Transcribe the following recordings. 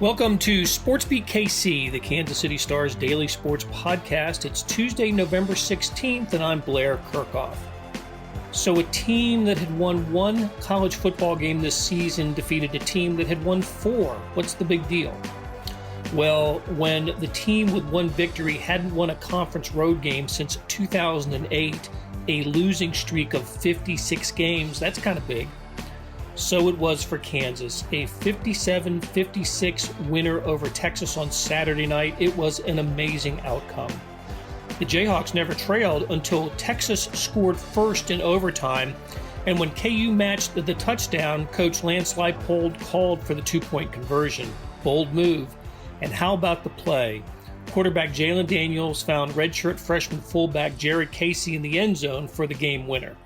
Welcome to SportsBeat KC, the Kansas City Star's daily sports podcast. It's Tuesday, November 16th, and I'm Blair Kirchhoff. So a team that had won one college football game this season defeated a team that had won four. What's the big deal? Well, when the team with one victory hadn't won a conference road game since 2008, a losing streak of 56 games, that's kind of big. So it was for Kansas, a 57-56 winner over Texas on Saturday night. It was an amazing outcome. The Jayhawks never trailed until Texas scored first in overtime, and when KU matched the touchdown, Coach Lance Leipold called for the two-point conversion. Bold move. And how about the play? Quarterback Jalon Daniels found redshirt freshman fullback Jared Casey in the end zone for the game winner.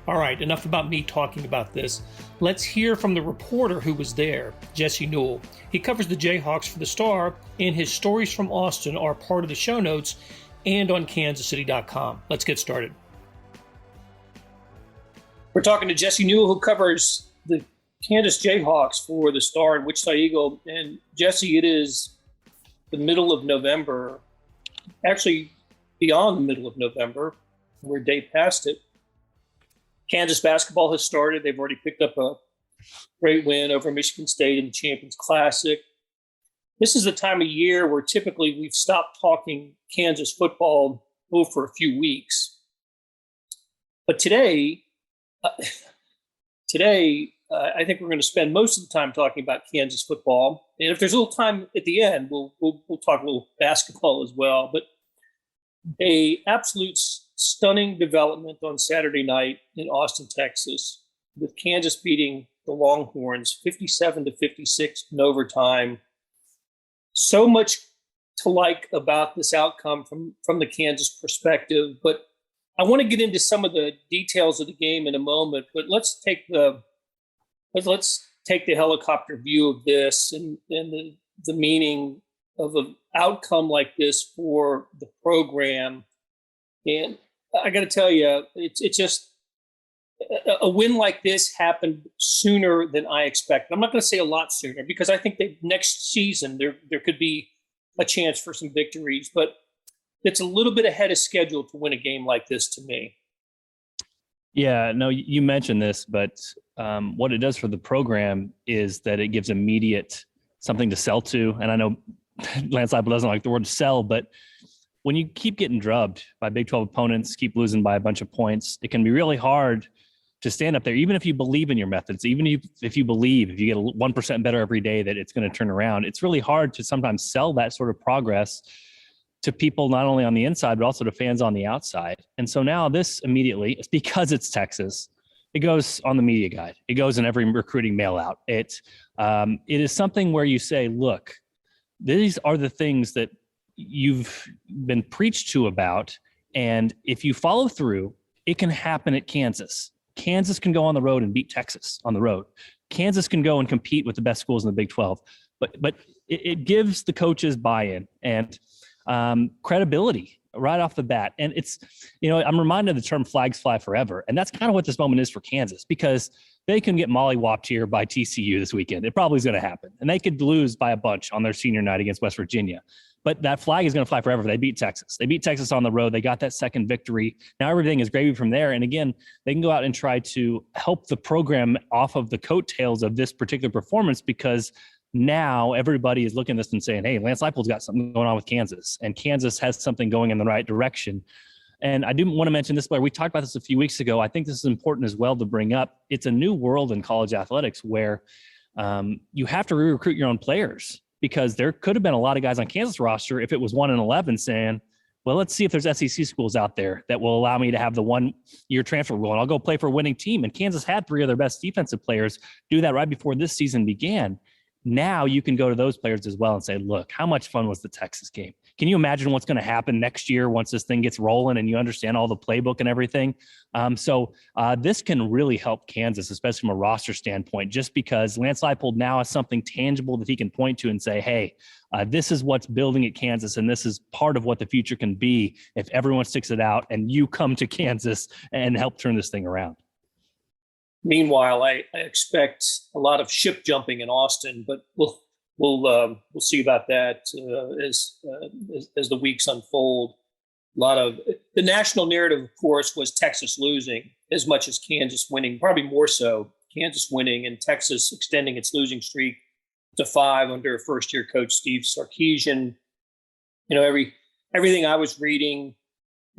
All right, enough about me talking about this. Let's hear from the reporter who was there, Jesse Newell. He covers the Jayhawks for the Star, and his stories from Austin are part of the show notes and on kansascity.com. Let's get started. We're talking to Jesse Newell, who covers the Kansas Jayhawks for the Star and Wichita Eagle. And Jesse, it is the middle of November, actually beyond the middle of November. We're a day past it. Kansas basketball has started. They've already picked up a great win over Michigan State in the Champions Classic. This is the time of year where typically we've stopped talking Kansas football for a few weeks. But today, I think we're going to spend most of the time talking about Kansas football. And if there's a little time at the end, we'll talk a little basketball as well. But a absolute stunning development on Saturday night in Austin, Texas, with Kansas beating the Longhorns 57-56 in overtime. So much to like about this outcome from the Kansas perspective, but I want to get into some of the details of the game in a moment. But let's take the helicopter view of this and the meaning of an outcome like this for the program. And I got to tell you, it's just a win like this happened sooner than I expected. I'm not going to say a lot sooner because I think that next season there could be a chance for some victories, but it's a little bit ahead of schedule to win a game like this to me. Yeah, no, you mentioned this, but what it does for the program is that it gives immediate something to sell to. And I know Lance Leipold doesn't like the word sell, but when you keep getting drubbed by Big 12 opponents, keep losing by a bunch of points, it can be really hard to stand up there, even if you believe in your methods, even if you believe, if you get 1% better every day, that it's going to turn around. It's really hard to sometimes sell that sort of progress to people, not only on the inside, but also to fans on the outside. And so now this immediately, it's because it's Texas, it goes on the media guide. It goes in every recruiting mail out. It is something where you say, look, these are the things that you've been preached to about. And if you follow through, it can happen at Kansas. Kansas can go on the road and beat Texas on the road. Kansas can go and compete with the best schools in the Big 12. But it gives the coaches buy-in and credibility right off the bat. And it's, I'm reminded of the term flags fly forever. And that's kind of what this moment is for Kansas, because they can get mollywopped here by TCU this weekend. It probably is going to happen. And they could lose by a bunch on their senior night against West Virginia. But that flag is going to fly forever. They beat Texas. They beat Texas on the road. They got that second victory. Now everything is gravy from there. And again, they can go out and try to help the program off of the coattails of this particular performance, because now everybody is looking at this and saying, hey, Lance Leipold's got something going on with Kansas, and Kansas has something going in the right direction. And I do want to mention this, Blair. We talked about this a few weeks ago. I think this is important as well to bring up. It's a new world in college athletics where you have to re-recruit your own players, because there could have been a lot of guys on Kansas roster if it was 1-11 saying, well, let's see if there's SEC schools out there that will allow me to have the 1-year transfer rule, and I'll go play for a winning team. And Kansas had three of their best defensive players do that right before this season began. Now you can go to those players as well and say, look, how much fun was the Texas game? Can you imagine what's going to happen next year once this thing gets rolling and you understand all the playbook and everything? So this can really help Kansas, especially from a roster standpoint, just because Lance Leipold now has something tangible that he can point to and say, hey, this is what's building at Kansas, and this is part of what the future can be if everyone sticks it out and you come to Kansas and help turn this thing around. Meanwhile, I expect a lot of ship jumping in Austin, but we'll we'll see about that as the weeks unfold. A lot of the national narrative, of course, was Texas losing as much as Kansas winning, probably more so Kansas winning and Texas extending its losing streak to 5 under first-year coach Steve Sarkisian. Everything I was reading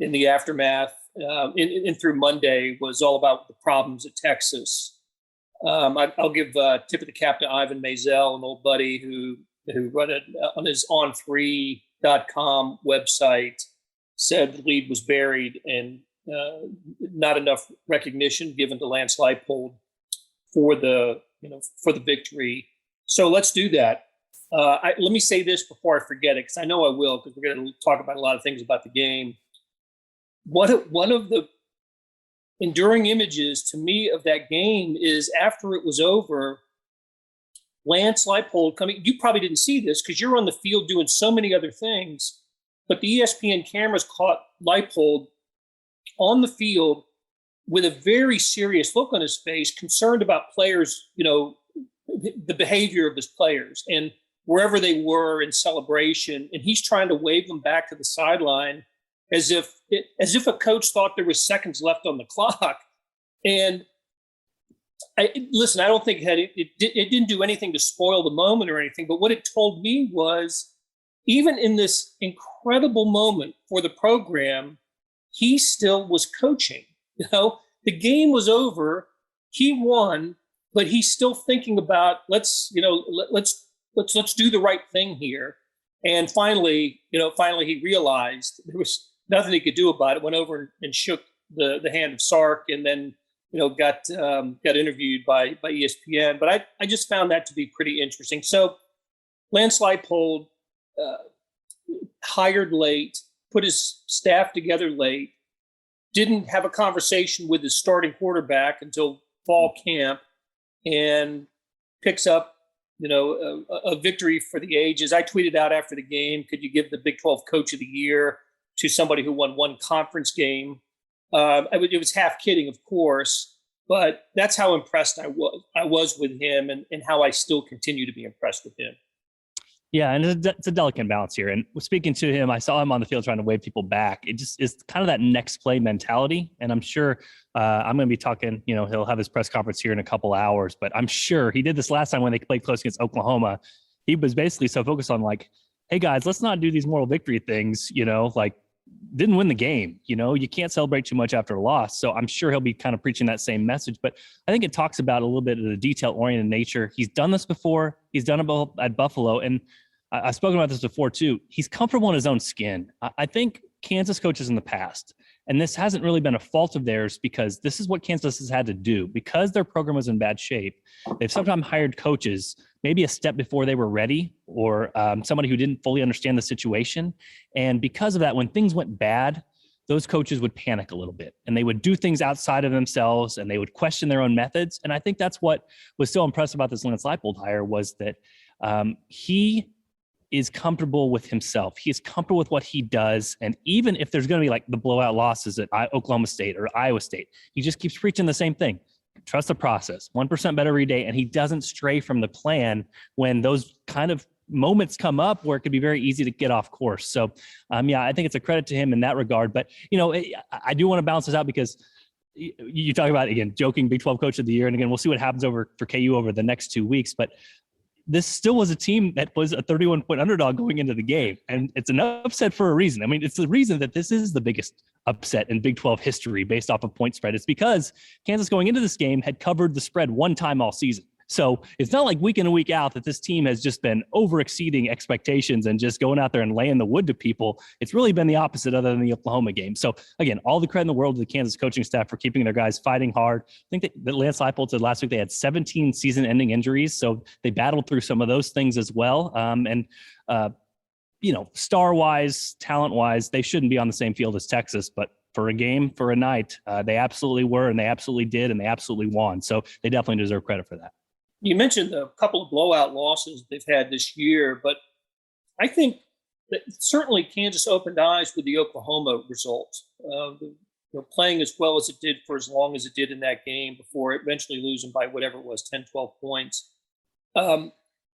in the aftermath and through Monday was all about the problems at Texas. I'll give a tip of the cap to Ivan Maisel, an old buddy who run it on his on3.com website, said the lead was buried and not enough recognition given to Lance Leipold for the victory. So let's do that. Let me say this before I forget it, because I know I will, because we're going to talk about a lot of things about the game. One of the enduring images to me of that game is after it was over, Lance Leipold coming. You probably didn't see this because you're on the field doing so many other things, but the ESPN cameras caught Leipold on the field with a very serious look on his face, concerned about players, the behavior of his players and wherever they were in celebration. And he's trying to wave them back to the sideline as if a coach thought there was seconds left on the clock. And I don't think it didn't do anything to spoil the moment or anything, but what it told me was, even in this incredible moment for the program, he still was coaching. The game was over, he won, but he's still thinking about let's do the right thing here. And finally he realized there was nothing he could do about it. Went over and shook the hand of Sark, and then got interviewed by ESPN. But I just found that to be pretty interesting. So Lance Leipold hired late, put his staff together late, didn't have a conversation with his starting quarterback until fall camp, and picks up a victory for the ages. I tweeted out after the game, could you give the Big 12 Coach of the Year to somebody who won one conference game? It was half kidding, of course, but that's how impressed I was with him, and how I still continue to be impressed with him. Yeah, and it's a delicate balance here. And speaking to him, I saw him on the field trying to wave people back. It just is kind of that next play mentality. And I'm sure I'm going to be talking, he'll have his press conference here in a couple hours, but I'm sure he did this last time when they played close against Oklahoma. He was basically so focused on like, hey guys, let's not do these moral victory things, didn't win the game. You can't celebrate too much after a loss. So I'm sure he'll be kind of preaching that same message. But I think it talks about a little bit of the detail-oriented nature. He's done this before. He's done it at Buffalo. And I've spoken about this before too. He's comfortable in his own skin. I think Kansas coaches in the past, and this hasn't really been a fault of theirs, because this is what Kansas has had to do because their program was in bad shape. They've sometimes hired coaches maybe a step before they were ready, or somebody who didn't fully understand the situation. And because of that, when things went bad, those coaches would panic a little bit, and they would do things outside of themselves, and they would question their own methods. And I think that's what was so impressive about this Lance Leipold hire, was that he is comfortable with himself. He is comfortable with what he does. And even if there's going to be like the blowout losses at Oklahoma State or Iowa State, he just keeps preaching the same thing. Trust the process, 1% better every day. And he doesn't stray from the plan when those kind of moments come up where it could be very easy to get off course. So I think it's a credit to him in that regard. But, I do want to balance this out, because you talk about, again, joking Big 12 Coach of the Year. And again, we'll see what happens for KU over the next 2 weeks. But this still was a team that was a 31-point underdog going into the game. And it's an upset for a reason. I mean, it's the reason that this is the biggest upset in Big 12 history based off of point spread. It's because Kansas going into this game had covered the spread one time all season. So it's not like week in and week out that this team has just been over exceeding expectations and just going out there and laying the wood to people. It's really been the opposite, other than the Oklahoma game. So again, all the credit in the world to the Kansas coaching staff for keeping their guys fighting hard. I think that Lance Leipold said last week they had 17 season-ending injuries, so they battled through some of those things as well. Star-wise, talent-wise, they shouldn't be on the same field as Texas, but for a game, for a night, they absolutely were, and they absolutely did, and they absolutely won. So they definitely deserve credit for that. You mentioned a couple of blowout losses they've had this year, but I think that certainly Kansas opened eyes with the Oklahoma results. Playing as well as it did for as long as it did in that game before eventually losing by whatever it was, 10, 12 points.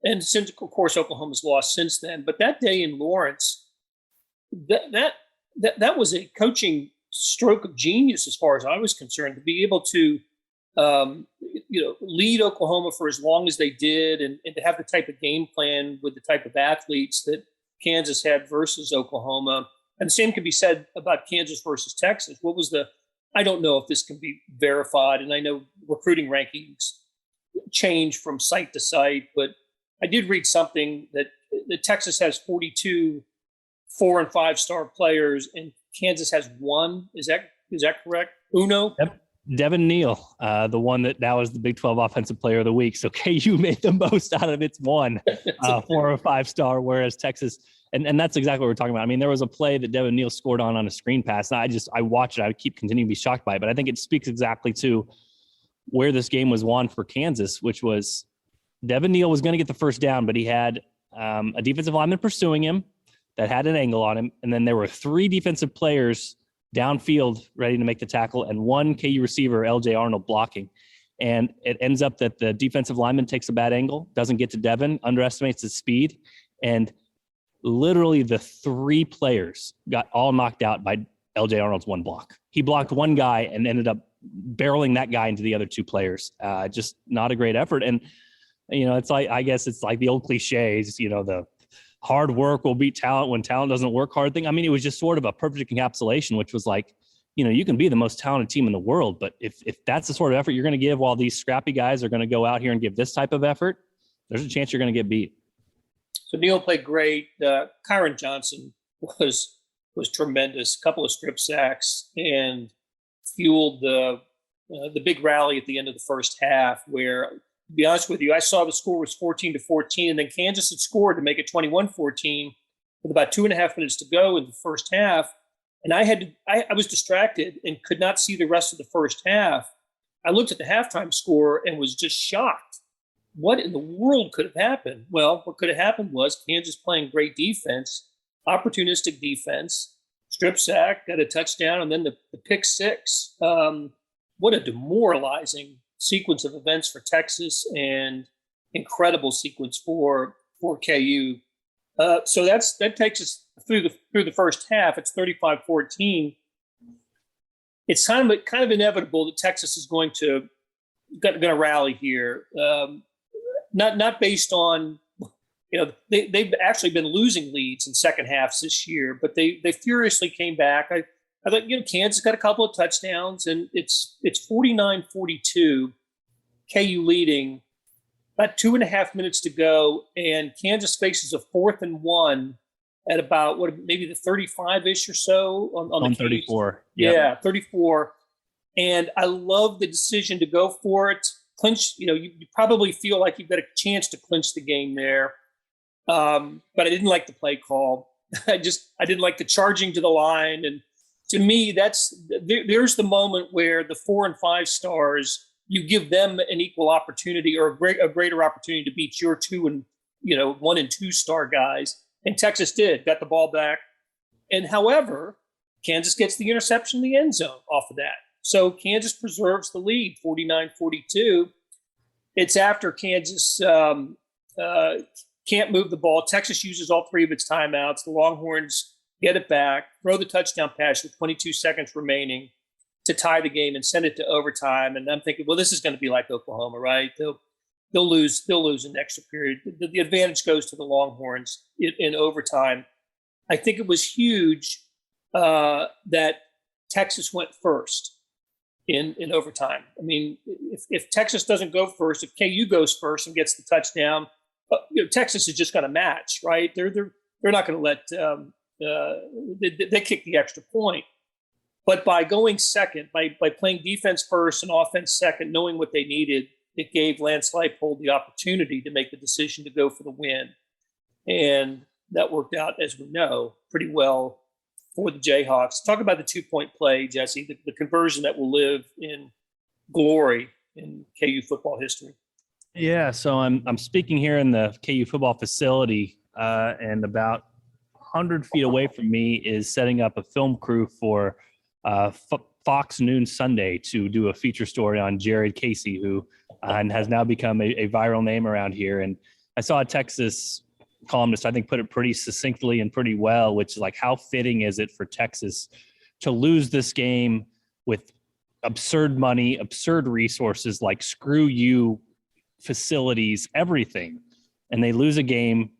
And since, of course, Oklahoma's lost since then. But that day in Lawrence, that was a coaching stroke of genius as far as I was concerned, to be able to lead Oklahoma for as long as they did, and to have the type of game plan with the type of athletes that Kansas had versus Oklahoma. And the same can be said about Kansas versus Texas. I don't know if this can be verified, and I know recruiting rankings change from site to site, but I did read something that Texas has 42 4- and 5-star players, and Kansas has 1. Is that correct? Uno? Yep. Devin Neal, the one that now is the Big 12 Offensive Player of the Week. So KU made the most out of its 1 4- or 5-star, whereas Texas, and that's exactly what we're talking about. I mean, there was a play that Devin Neal scored on a screen pass, and I watch it. I keep continuing to be shocked by it, but I think it speaks exactly to where this game was won for Kansas, which was Devin Neal was going to get the first down, but he had a defensive lineman pursuing him that had an angle on him, and then there were 3 defensive players downfield ready to make the tackle, and 1 KU receiver, LJ Arnold, blocking. And it ends up that the defensive lineman takes a bad angle, doesn't get to Devin, underestimates his speed, and literally the 3 players got all knocked out by LJ Arnold's 1 block. He blocked 1 guy and ended up barreling that guy into the other 2 players. Just not a great effort. And, it's like, I guess it's like the old cliches, the hard work will beat talent when talent doesn't work hard thing. I mean, it was just sort of a perfect encapsulation, which was like, you can be the most talented team in the world, but if that's the sort of effort you're going to give while these scrappy guys are going to go out here and give this type of effort, there's a chance you're going to get beat. So Neal played great. Kyron Johnson was tremendous. A couple of strip sacks and fueled the big rally at the end of the first half, where, to be honest with you, I saw the score was 14-14, and then Kansas had scored to make it 21-14 with about 2.5 minutes to go in the first half. And I was distracted and could not see the rest of the first half. I looked at the halftime score and was just shocked. What in the world could have happened? Well, what could have happened was Kansas playing great defense, opportunistic defense, strip sack, got a touchdown, and then the pick six. What a demoralizing sequence of events for Texas, and incredible sequence for KU. So that takes us through the first half. It's 35-14. It's kind of inevitable that Texas is going to rally here. Not based on, they've actually been losing leads in second halves this year, but they furiously came back. I thought, Kansas got a couple of touchdowns, and it's 49-42, KU leading, about 2.5 minutes to go, and Kansas faces a 4th and 1 at about maybe the 35-ish or so on the 34. Yeah, 34. And I love the decision to go for it. Clinch, you probably feel like you've got a chance to clinch the game there. But I didn't like the play call. I didn't like the charging to the line. And to me, there's the moment where the 4 and 5 stars, you give them an equal opportunity, or a greater opportunity to beat your 2 and 1 and 2 star guys. And Texas got the ball back. And however, Kansas gets the interception in the end zone off of that. So Kansas preserves the lead, 49-42. It's after Kansas can't move the ball. Texas uses all 3 of its timeouts. The Longhorns get it back, throw the touchdown pass with 22 seconds remaining to tie the game and send it to overtime. And I'm thinking, well, this is going to be like Oklahoma, right? They'll lose an extra period. The advantage goes to the Longhorns in overtime. I think it was huge that Texas went first in overtime. I mean, if Texas doesn't go first, if KU goes first and gets the touchdown, Texas is just going to match, right? They're not going to let they kick the extra point. But by going second, by playing defense first and offense second, knowing what they needed, it gave Lance Leipold the opportunity to make the decision to go for the win. And that worked out, as we know, pretty well for the Jayhawks. Talk about the 2-point play, Jesse, the conversion that will live in glory in KU football history. Yeah, so I'm speaking here in the KU football facility, and about 100 feet away from me is setting up a film crew for Fox Noon Sunday to do a feature story on Jared Casey, who has now become a viral name around here. And I saw a Texas columnist, I think, put it pretty succinctly and pretty well, which is like, how fitting is it for Texas to lose this game with absurd money, absurd resources, like screw you facilities, everything. And they lose a game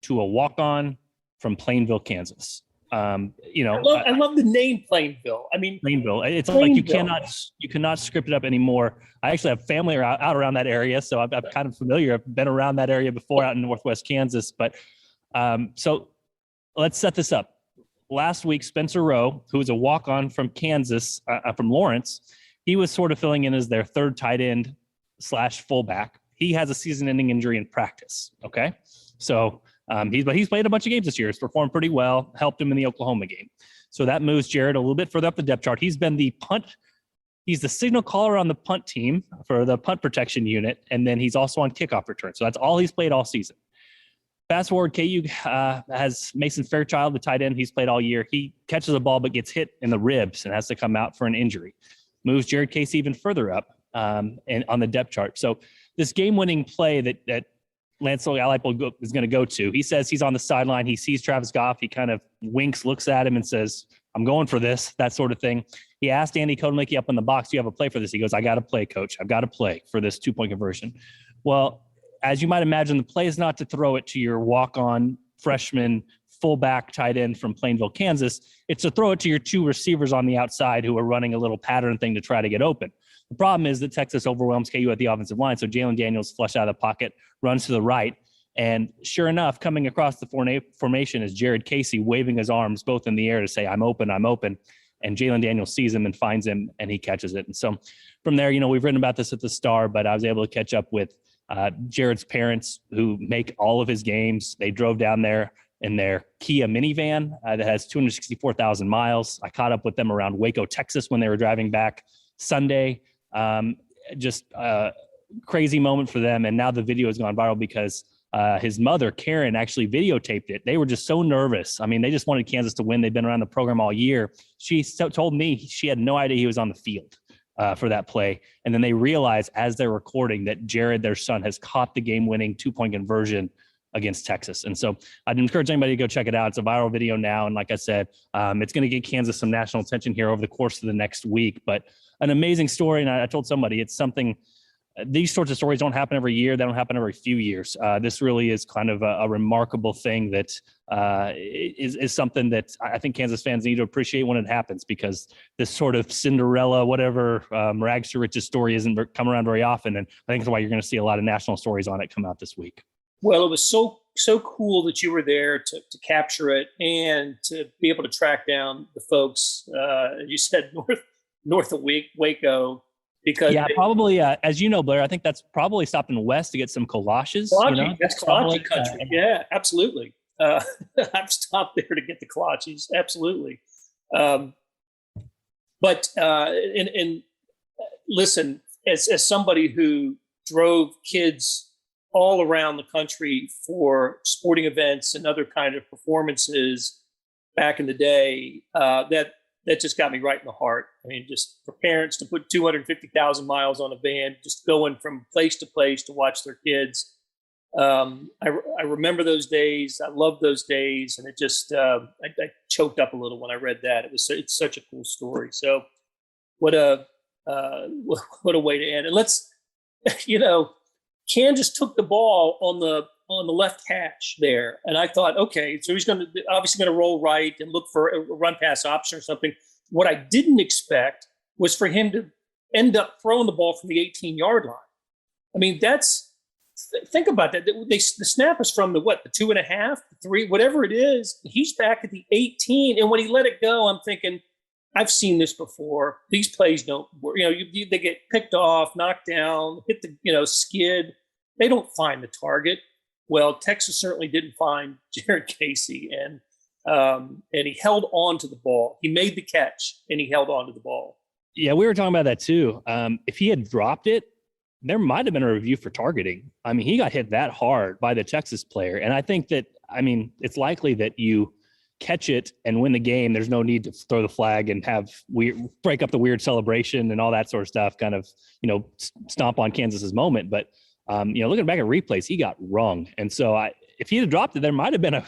to a walk-on from Plainville, Kansas. I love the name Plainville. I mean, Plainville. It's Plainville. Like you cannot script it up anymore. I actually have family out around that area, so I'm kind of familiar. I've been around that area before, out in Northwest Kansas. But so let's set this up. Last week, Spencer Rowe, who was a walk-on from Kansas, from Lawrence, he was sort of filling in as their third tight end / fullback. He has a season-ending injury in practice. Okay, so he's played a bunch of games this year. He's performed pretty well. Helped him in the Oklahoma game. So that moves Jared a little bit further up the depth chart. He's been the punt. He's the signal caller on the punt team for the punt protection unit, and then he's also on kickoff return. So that's all he's played all season. Fast forward, KU has Mason Fairchild, the tight end. He's played all year. He catches the ball but gets hit in the ribs and has to come out for an injury. Moves Jared Casey even further up and on the depth chart. So this game-winning play that Lance Leipold is going to go to, he says he's on the sideline. He sees Travis Goff. He kind of winks, looks at him, and says, I'm going for this, that sort of thing. He asked Andy Kotelnicki up in the box, do you have a play for this? He goes, I got to play, coach. I've got to play for this 2-point conversion. Well, as you might imagine, the play is not to throw it to your walk-on freshman fullback tight end from Plainville, Kansas. It's to throw it to your two receivers on the outside who are running a little pattern thing to try to get open. The problem is that Texas overwhelms KU at the offensive line. So Jalon Daniels flushed out of the pocket, runs to the right. And sure enough, coming across the formation is Jared Casey waving his arms both in the air to say, I'm open, I'm open. And Jalon Daniels sees him and finds him, and he catches it. And so from there, we've written about this at the Star, but I was able to catch up with Jared's parents, who make all of his games. They drove down there in their Kia minivan that has 264,000 miles. I caught up with them around Waco, Texas, when they were driving back Sunday. Just a crazy moment for them. And now the video has gone viral because his mother, Karen, actually videotaped it. They were just so nervous. I mean, they just wanted Kansas to win. They've been around the program all year. She told me she had no idea he was on the field for that play. And then they realized as they're recording that Jared, their son, has caught the game-winning 2-point conversion against Texas. And so I'd encourage anybody to go check it out. It's a viral video now. And like I said, it's going to get Kansas some national attention here over the course of the next week. But an amazing story. And I told somebody it's something, these sorts of stories don't happen every year. They don't happen every few years. This really is kind of a remarkable thing that is something that I think Kansas fans need to appreciate when it happens, because this sort of Cinderella, whatever, rags to riches story isn't come around very often. And I think that's why you're going to see a lot of national stories on it come out this week. Well, it was so cool that you were there to capture it and to be able to track down the folks. You said north of Waco, because probably as you know, Blair, I think that's probably stopping west to get some kolaches. That's kolache country. Yeah, absolutely. I've stopped there to get the kolaches. Absolutely. But listen, as somebody who drove kids all around the country for sporting events and other kind of performances back in the day, that just got me right in the heart. I mean, just for parents to put 250,000 miles on a van, just going from place to place to watch their kids. I remember those days. I love those days. And it just, I choked up a little when I read that. It's such a cool story. So what a way to end. And let's, Kansas took the ball on the left hash there. And I thought, okay, so he's obviously going to roll right and look for a run pass option or something. What I didn't expect was for him to end up throwing the ball from the 18-yard line. I mean, think about that. The snap is from the 2.5, the 3, whatever it is. He's back at the 18. And when he let it go, I'm thinking, I've seen this before. These plays don't work. They get picked off, knocked down, hit the, skid. They don't find the target. Well, Texas certainly didn't find Jared Casey, and he held on to the ball. He made the catch, and he held on to the ball. Yeah, we were talking about that too. If he had dropped it, there might have been a review for targeting. I mean, he got hit that hard by the Texas player. And I think that, it's likely that you catch it and win the game. There's no need to throw the flag and break up the weird celebration and all that sort of stuff, kind of, stomp on Kansas's moment. But Looking back at replays, he got rung. And so if he had dropped it, there might have been a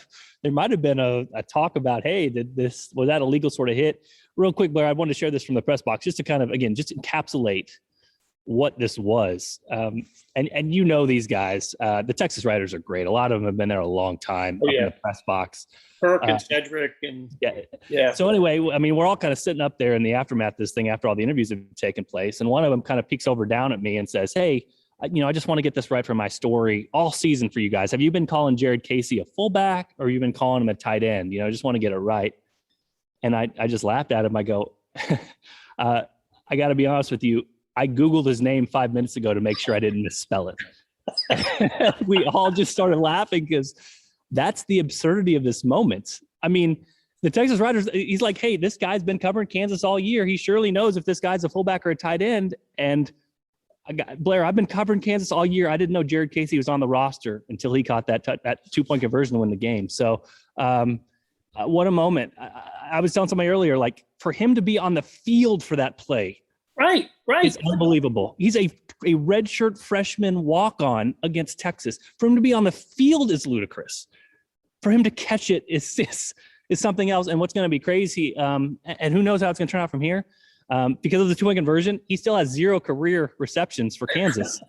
talk about, hey, was that a legal sort of hit? Real quick, Blair, I wanted to share this from the press box just to kind of, again, just encapsulate what this was. And these guys, the Texas writers are great. A lot of them have been there a long time in the press box. Kirk and Cedric and yeah. So anyway, I mean, we're all kind of sitting up there in the aftermath of this thing after all the interviews have taken place. And one of them kind of peeks over down at me and says, hey, I just want to get this right for my story all season for you guys. Have you been calling Jared Casey a fullback or you've been calling him a tight end? I just want to get it right. And I just laughed at him. I go, I got to be honest with you. I Googled his name 5 minutes ago to make sure I didn't misspell it. We all just started laughing because that's the absurdity of this moment. I mean, the Texas writers, he's like, hey, this guy's been covering Kansas all year. He surely knows if this guy's a fullback or a tight end. And Blair, I've been covering Kansas all year. I didn't know Jared Casey was on the roster until he caught that 2-point conversion to win the game. So what a moment. I was telling somebody earlier, like for him to be on the field for that play. Right. It's unbelievable. He's a redshirt freshman walk-on against Texas. For him to be on the field is ludicrous. For him to catch it is something else. And what's going to be crazy, and who knows how it's going to turn out from here, because of the 2-point conversion, he still has 0 career receptions for Kansas.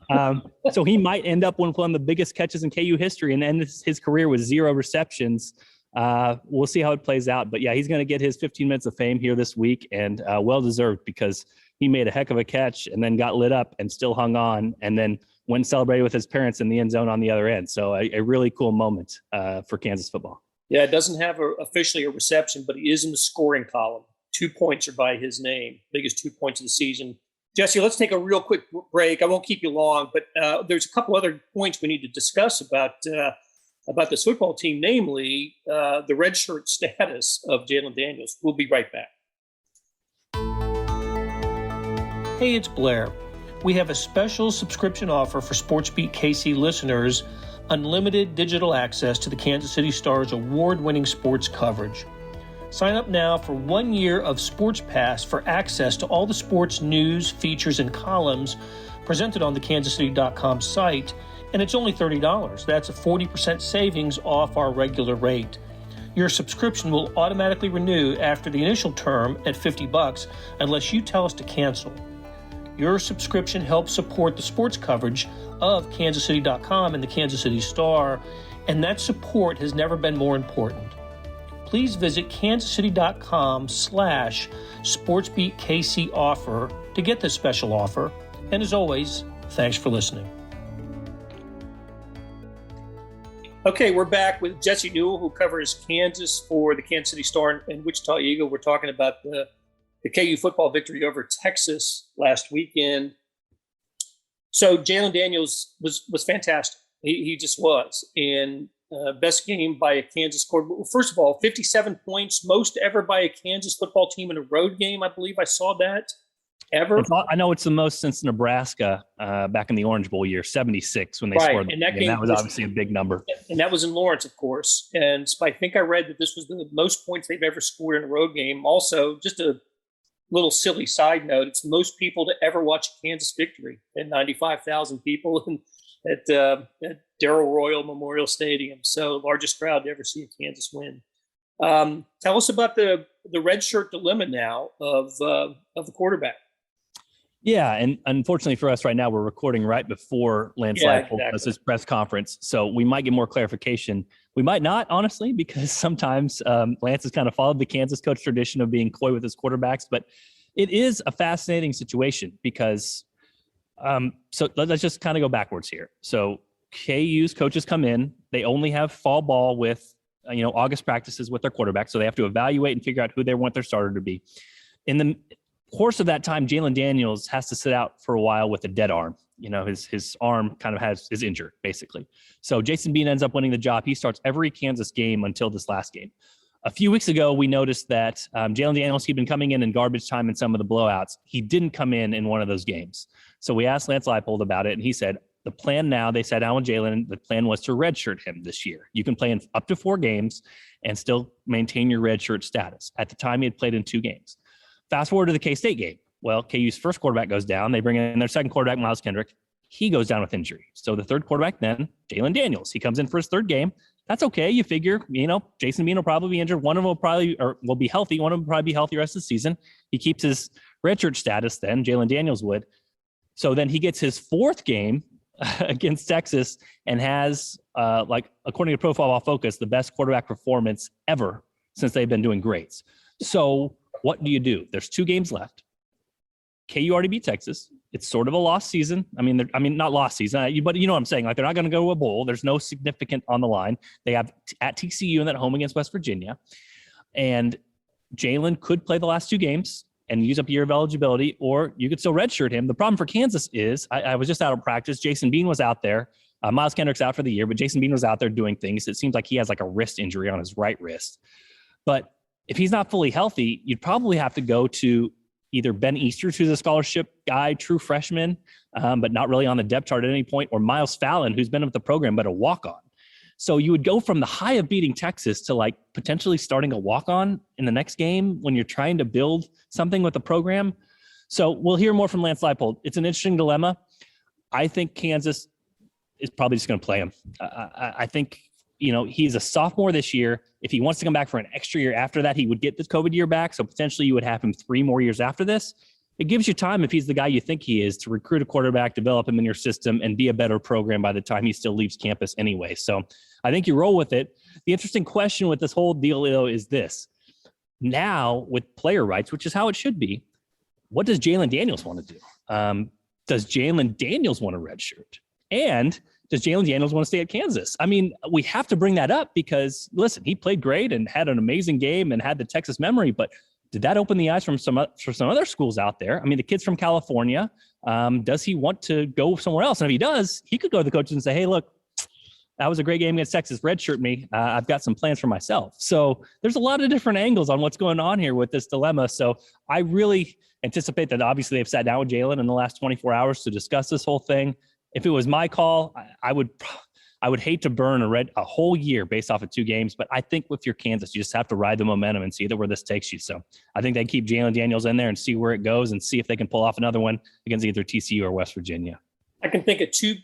So he might end up with one of the biggest catches in KU history and end his career with 0 receptions. We'll see how it plays out. But, yeah, he's going to get his 15 minutes of fame here this week, and well-deserved because he made a heck of a catch and then got lit up and still hung on and then went and celebrated with his parents in the end zone on the other end. So a really cool moment for Kansas football. Yeah, it doesn't have officially a reception, but he is in the scoring column. 2 points are by his name, biggest 2 points of the season. Jesse, let's take a real quick break. I won't keep you long, but there's a couple other points we need to discuss about this football team, namely the redshirt status of Jalon Daniels. We'll be right back. Hey, it's Blair. We have a special subscription offer for SportsBeat KC listeners, unlimited digital access to the Kansas City Star's award-winning sports coverage. Sign up now for 1 year of Sports Pass for access to all the sports news, features, and columns presented on the kansascity.com site, and it's only $30. That's a 40% savings off our regular rate. Your subscription will automatically renew after the initial term at $50 unless you tell us to cancel. Your subscription helps support the sports coverage of kansascity.com and the Kansas City Star, and that support has never been more important. Please visit kansascity.com/SportsBeatKC offer to get this special offer. And as always, thanks for listening. Okay, we're back with Jesse Newell, who covers Kansas for the Kansas City Star and Wichita Eagle. We're talking about the KU football victory over Texas last weekend. So Jalon Daniels was fantastic. He just was. And best game by a Kansas quarterback. Well, first of all, 57 points, most ever by a Kansas football team in a road game. I believe I saw that ever. I know it's the most since Nebraska back in the Orange Bowl year, 76 when they scored. And that was obviously a big number. And that was in Lawrence, of course. And I think I read that this was the most points they've ever scored in a road game. Also, just a little silly side note, it's most people to ever watch a Kansas victory at 95,000 people at Darrell Royal Memorial Stadium. So largest crowd to ever see a Kansas win. Tell us about the redshirt dilemma now of the quarterback. Yeah, and unfortunately for us right now, we're recording right before Lance Leipold does his press conference. So we might get more clarification. We might not, honestly, because sometimes Lance has kind of followed the Kansas coach tradition of being coy with his quarterbacks. But it is a fascinating situation because so let's just kind of go backwards here. So KU's coaches come in. They only have fall ball with, August practices with their quarterback. So they have to evaluate and figure out who they want their starter to be. In the course of that time, Jalon Daniels has to sit out for a while with a dead arm. His arm kind of is injured, basically. So Jason Bean ends up winning the job. He starts every Kansas game until this last game. A few weeks ago, we noticed that Jalon Daniels, he'd been coming in garbage time in some of the blowouts. He didn't come in one of those games. So we asked Lance Leipold about it, and he said, the plan now, they sat down with Jalon, the plan was to redshirt him this year. You can play in up to 4 games and still maintain your redshirt status. At the time, he had played in 2 games. Fast forward to the K-State game. Well, KU's first quarterback goes down. They bring in their second quarterback, Miles Kendrick. he goes down with injury. So the third quarterback then, Jalon Daniels, he comes in for his third game. That's okay. You figure, Jason Bean will probably be injured. One of them will be healthy. One of them will probably be healthy the rest of the season. He keeps his redshirt status then, Jalon Daniels would. So then he gets his fourth game against Texas and has, according to Pro Football Focus, the best quarterback performance ever since they've been doing grades. So what do? There's 2 games left. KU already beat Texas. It's sort of a lost season. Not lost season, but you know what I'm saying. Like, they're not going to go to a bowl. There's no significant on the line. They have at TCU and then home against West Virginia. And Jalon could play the last 2 games and use up a year of eligibility, or you could still redshirt him. The problem for Kansas is, I was just out of practice. Jason Bean was out there. Miles Kendrick's out for the year, but Jason Bean was out there doing things. It seems like he has like a wrist injury on his right wrist. But if he's not fully healthy, you'd probably have to go to either Ben Easters, who's a scholarship guy, true freshman, but not really on the depth chart at any point, or Miles Fallon, who's been with the program, but a walk-on. So you would go from the high of beating Texas to like potentially starting a walk-on in the next game when you're trying to build something with the program. So we'll hear more from Lance Leipold. It's an interesting dilemma. I think Kansas is probably just going to play him. I think, he's a sophomore this year. If he wants to come back for an extra year after that, he would get this COVID year back. So potentially you would have him 3 more years after this. It gives you time, if he's the guy you think he is, to recruit a quarterback, develop him in your system, and be a better program by the time he still leaves campus anyway. So I think you roll with it. The interesting question with this whole deal, though, is this. Now, with player rights, which is how it should be, what does Jalon Daniels want to do? Does Jalon Daniels want a redshirt? And does Jalon Daniels want to stay at Kansas? We have to bring that up because, listen, he played great and had an amazing game and had the Texas memory, but did that open the eyes for some other schools out there? The kid's from California. Does he want to go somewhere else? And if he does, he could go to the coaches and say, hey, look, that was a great game against Texas. Redshirt me. I've got some plans for myself. So there's a lot of different angles on what's going on here with this dilemma. So I really anticipate that obviously they've sat down with Jalon in the last 24 hours to discuss this whole thing. If it was my call, I would hate to burn a whole year based off of 2 games, but I think with your Kansas, you just have to ride the momentum and see where this takes you. So I think they keep Jalon Daniels in there and see where it goes and see if they can pull off another one against either TCU or West Virginia. I can think of 2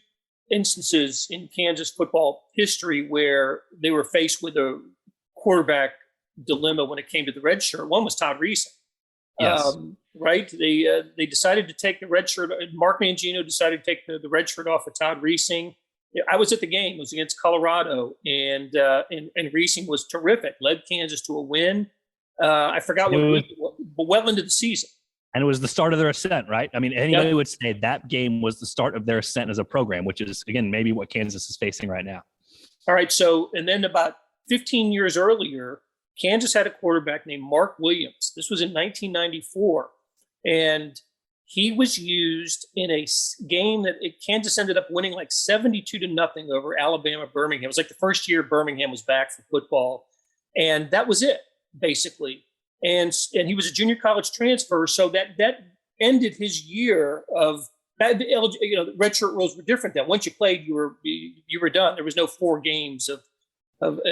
instances in Kansas football history where they were faced with a quarterback dilemma when it came to the red shirt. One was Todd Reesing. Yes. Right? They decided to take the red shirt. Mark Mangino decided to take the red shirt off of Todd Reesing. I was at the game. It was against Colorado, and Reesing was terrific. Led Kansas to a win. I forgot what went into the season. And it was the start of their ascent, right? Anybody would say that game was the start of their ascent as a program, which is, again, maybe what Kansas is facing right now. All right. So, and then about 15 years earlier, Kansas had a quarterback named Mark Williams. This was in 1994. And he was used in a game that Kansas ended up winning like 72-0 over Alabama Birmingham. It was like the first year Birmingham was back for football. And that was it, basically. And he was a junior college transfer. So that ended his year of that. The redshirt rules were different then. Once you played, you were done. There was no 4 games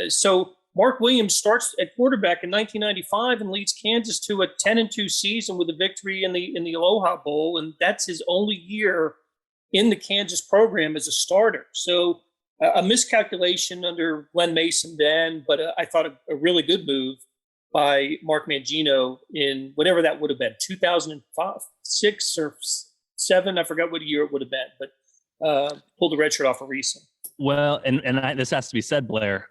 so Mark Williams starts at quarterback in 1995 and leads Kansas to a 10-2 season with a victory in the Aloha Bowl, and that's his only year in the Kansas program as a starter. So a miscalculation under Glenn Mason then, but I thought a really good move by Mark Mangino in whatever that would have been, 2005, 6 or 7, I forgot what year it would have been, but pulled the red shirt off of Reesing. Well, and this has to be said, Blair.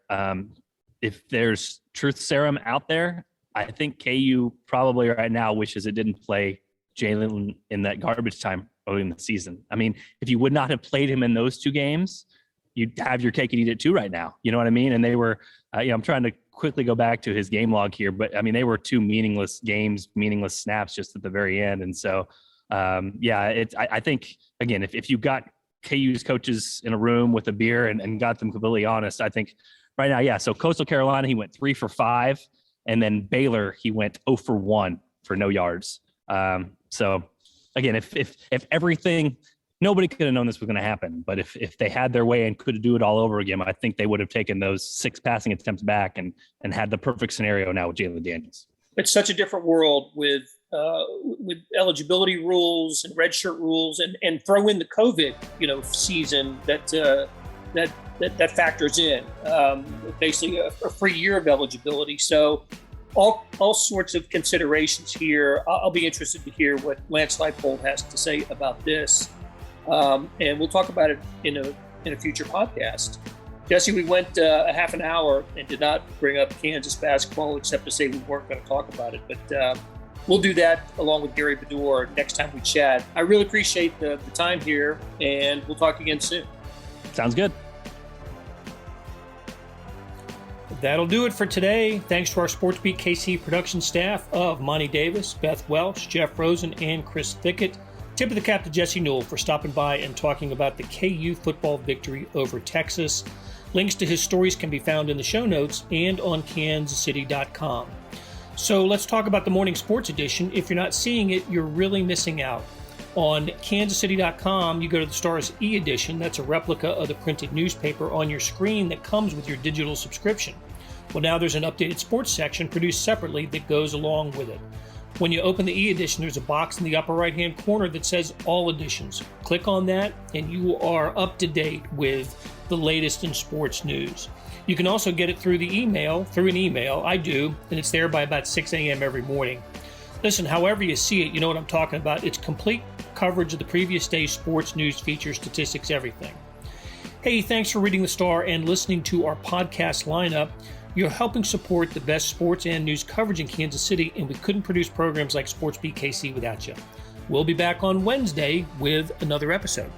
If there's truth serum out there, I think KU probably right now wishes it didn't play Jalon in that garbage time early in the season. If you would not have played him in those 2 games, you'd have your cake and eat it too right now. You know what I mean? And they were, I'm trying to quickly go back to his game log here, but they were 2 meaningless games, meaningless snaps just at the very end. And so, I think, again, if you got KU's coaches in a room with a beer and got them completely honest, I think right now, yeah. So Coastal Carolina, he went 3 for 5. And then Baylor, he went 0 for 1 for no yards. So again, if everything, nobody could have known this was going to happen, but if they had their way and could do it all over again, I think they would have taken those 6 passing attempts back and had the perfect scenario now with Jalon Daniels. It's such a different world with with eligibility rules and redshirt rules, and throw in the COVID, season that factors in, basically a free year of eligibility. So all sorts of considerations here. I'll be interested to hear what Lance Leipold has to say about this, and we'll talk about it in a future podcast. Jesse, we went a half an hour and did not bring up Kansas basketball except to say we weren't going to talk about it. But we'll do that along with Gary Bedore next time we chat. I really appreciate the time here, and we'll talk again soon. Sounds good. That'll do it for today. Thanks to our SportsBeat KC production staff of Monty Davis, Beth Welch, Jeff Rosen, and Chris Thickett. Tip of the cap to Jesse Newell for stopping by and talking about the KU football victory over Texas. Links to his stories can be found in the show notes and on kansascity.com. So let's talk about the morning sports edition. If you're not seeing it, you're really missing out. On kansascity.com, you go to the Stars e-edition. That's a replica of the printed newspaper on your screen that comes with your digital subscription. Well, now there's an updated sports section produced separately that goes along with it. When you open the e-edition, there's a box in the upper right-hand corner that says All Editions. Click on that, and you are up to date with the latest in sports news. You can also get it through an email. I do, and it's there by about 6 a.m. every morning. Listen, however you see it, you know what I'm talking about. It's complete coverage of the previous day's sports news, features, statistics, everything. Hey, thanks for reading the Star and listening to our podcast lineup. You're helping support the best sports and news coverage in Kansas City, and we couldn't produce programs like SportsBeat KC without you. We'll be back on Wednesday with another episode.